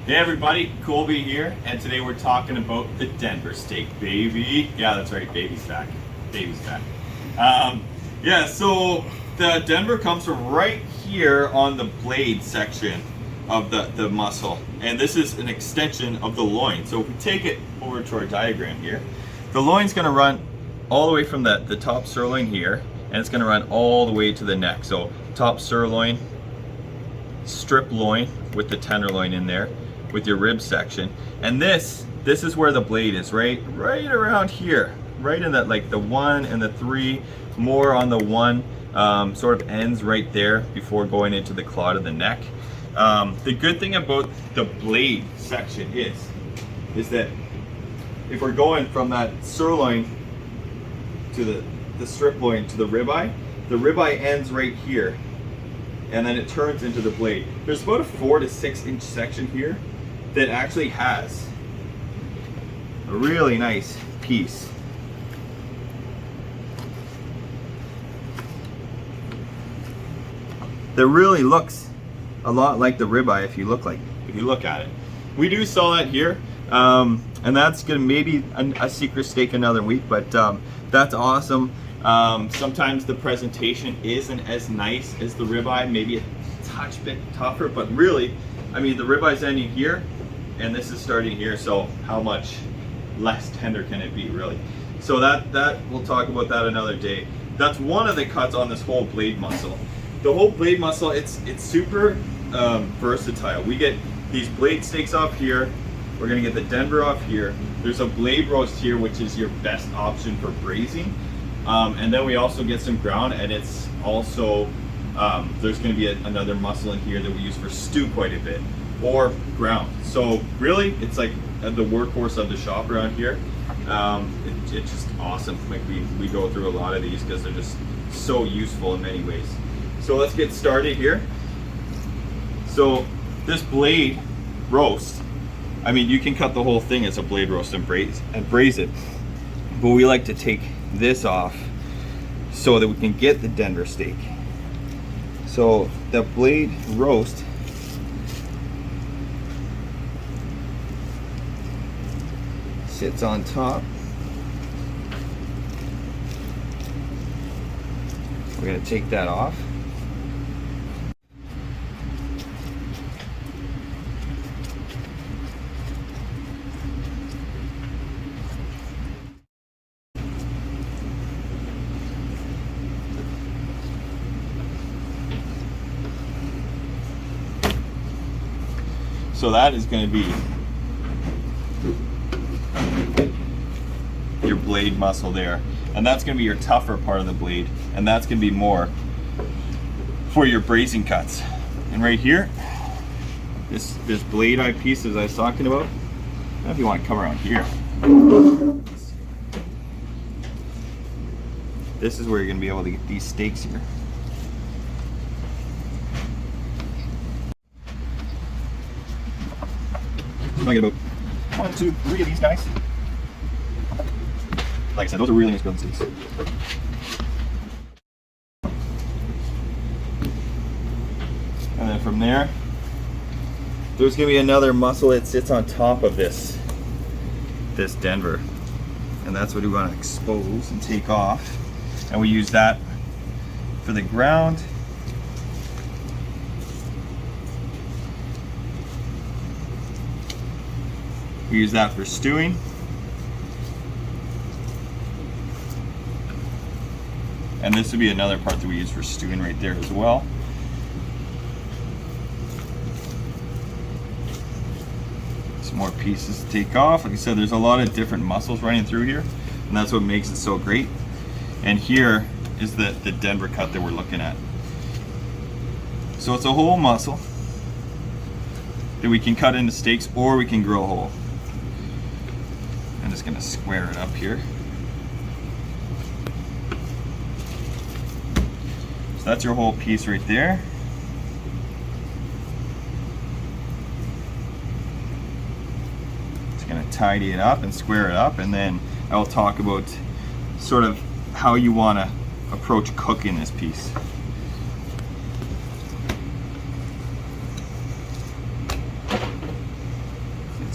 Hey everybody, Colby here, and today we're talking about the Denver steak, baby. Yeah, that's right, baby's back. Baby's back. So the Denver comes from right here on the blade section of the muscle, and this is an extension of the loin. So if we take it over to our diagram here, the loin's gonna run all the way from the top sirloin here, and it's gonna run all the way to the neck. So top sirloin, strip loin with the tenderloin in there, with your rib section, and this is where the blade is, right around here, right in that, like the 1 and the 3, more on the 1, sort of ends right there before going into the clot of the neck. The good thing about the blade section is that if we're going from that sirloin to the strip loin to the ribeye ends right here, and then it turns into the blade. There's about a 4 to 6 inch section here that actually has a really nice piece. That really looks a lot like the ribeye if you look at it. We do sell that here, and that's gonna maybe a secret steak another week, but that's awesome. Sometimes the presentation isn't as nice as the ribeye, maybe a touch bit tougher, but really, I mean, the ribeye's ending here, and this is starting here, so how much less tender can it be, really? So that we'll talk about that another day. That's one of the cuts on this whole blade muscle. The whole blade muscle, it's super versatile. We get these blade steaks off here. We're gonna get the Denver off here. There's a blade roast here, which is your best option for braising. And then we also get some ground, and it's also, there's gonna be another muscle in here that we use for stew quite a bit, or ground. So really, it's like the workhorse of the shop around here. It's just awesome. Like we go through a lot of these because they're just so useful in many ways. So let's get started here. So this blade roast, I mean, you can cut the whole thing as a blade roast and braise it, but we like to take this off so that we can get the Denver steak. So the blade roast sits on top. We're going to take that off. So that is going to be your blade muscle there, and that's going to be your tougher part of the blade, and that's going to be more for your braising cuts. And right here, this blade eye piece as I was talking about, I don't know if you want to come around here. This is where you're going to be able to get these steaks here. I get about 1, 2, 3 of these guys. Like I said, those are really nice grilled steaks. And then from there, there's gonna be another muscle that sits on top of this Denver, and that's what we want to expose and take off. And we use that for the ground. We use that for stewing. And this would be another part that we use for stewing right there as well. Some more pieces to take off. Like I said, there's a lot of different muscles running through here, and that's what makes it so great. And here is the Denver cut that we're looking at. So it's a whole muscle that we can cut into steaks, or we can grill whole. I'm just gonna square it up here. So that's your whole piece right there. Just gonna tidy it up and square it up, and then I will talk about sort of how you wanna approach cooking this piece.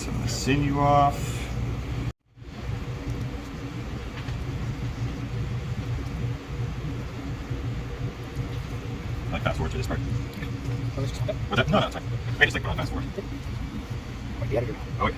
some of the sinew off. I like fast forward to this part. What's that? No, it's fine. I just like going fast forward. Oh, wait.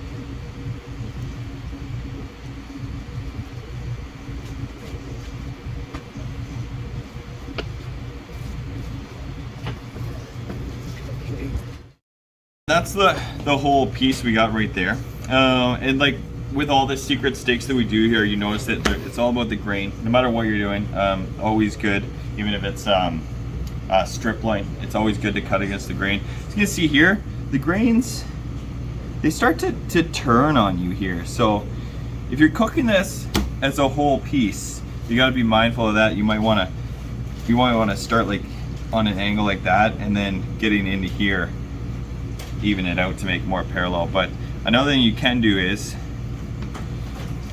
That's the whole piece we got right there. And like with all the secret steaks that we do here, you notice that it's all about the grain. No matter what you're doing, always good. Even if it's strip loin, it's always good to cut against the grain. As you can see here, the grains, they start to turn on you here. So if you're cooking this as a whole piece, you got to be mindful of that. You might want to start like on an angle like that, and then getting into here, even it out to make more parallel. But another thing you can do is,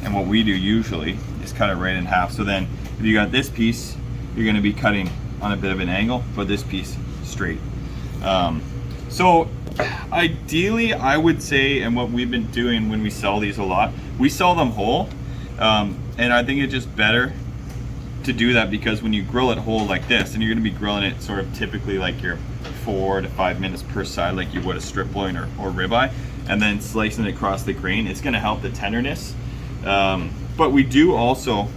and what we do usually, is cut it right in half. So then if you got this piece, you're going to be cutting on a bit of an angle, but this piece straight. So ideally I would say, and what we've been doing when we sell these a lot, we sell them whole, and I think it's just better to do that, because when you grill it whole like this, and you're going to be grilling it sort of typically like your 4 to 5 minutes per side, like you would a strip loin or ribeye, and then slicing it across the grain, it's going to help the tenderness. But we do also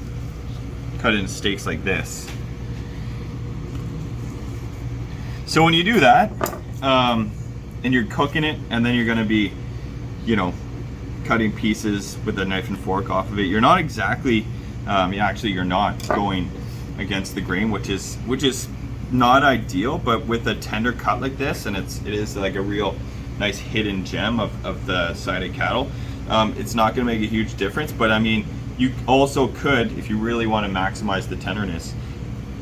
cut in steaks like this. So when you do that, and you're cooking it, and then you're going to be, you know, cutting pieces with a knife and fork off of it, you're not exactly, actually you're not going against the grain, which is not ideal. But with a tender cut like this, and it is like a real nice hidden gem of the sided cattle, it's not going to make a huge difference. But I mean, you also could, if you really want to maximize the tenderness,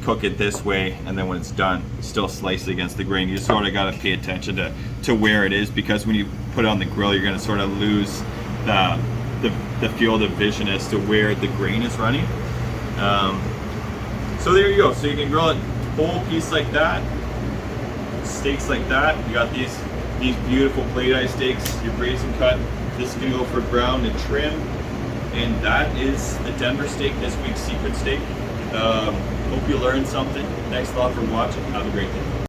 cook it this way, and then when it's done, still slice it against the grain. You sort of got to pay attention to where it is, because when you put it on the grill, you're going to sort of lose the field of vision as to where the grain is running. So there you go. So you can grill it whole piece like that, steaks like that. You got these beautiful plate eye steaks, your brazen cut. This is gonna go for ground and trim. And that is the Denver steak, this week's secret steak. Hope you learned something. Thanks a lot for watching. Have a great day.